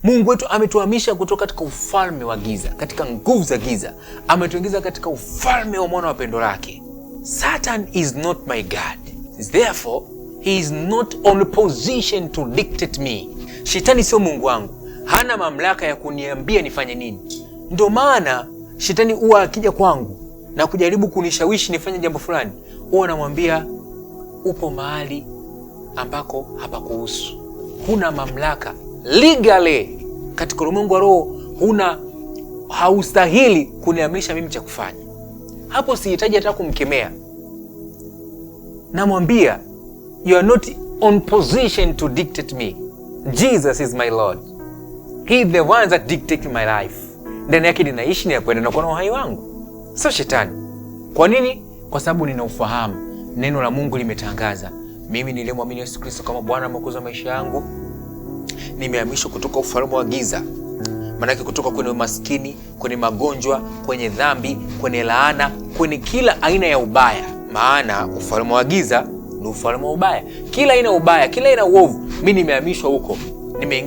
Mungu wetu ametuhamisha kutoka katika ufalme wa giza, katika nguvu za giza, ametuingiza katika ufalme wa mwana wa pendo lake. Satan is not my God. Therefore, he is not on position to dictate me. Shetani sio Mungu wangu. Hana mamlaka ya kuniambia nifanye nini. Ndio maana shetani huwa akija kwangu na kujaribu kunishawishi nifanye jambo fulani, huwa namwambia upo mahali ambako hapakuhusu. Huna mamlaka legally katika ulimwengu wa roho, haustahili kuniamrisha mimi cha kufanya. Hapo sihitaji hata kumkemea. Namwambia you are not on position to dictate me. Jesus is my Lord. He is the one that dictates my life. Ndani yake ninaishi, ninakwenda na kuona uhai wangu, sio shetani. Kwa nini? Kwa sababu nina ufahamu. Neno la Mungu limetangaza, mimi nilimwamini Yesu Kristo kama Bwana na Mwokozi wa maisha yangu, nimehamishwa kutoka ufalme wa giza. Maana yake kutoka kwenye umaskini, kwenye magonjwa, kwenye dhambi, kwenye laana, kwenye kila aina ya ubaya. Maana ufalme wa giza ni ufalme wa ubaya. Kila aina ubaya, kila aina uovu, mimi nimehamishwa huko. Nimeingizwa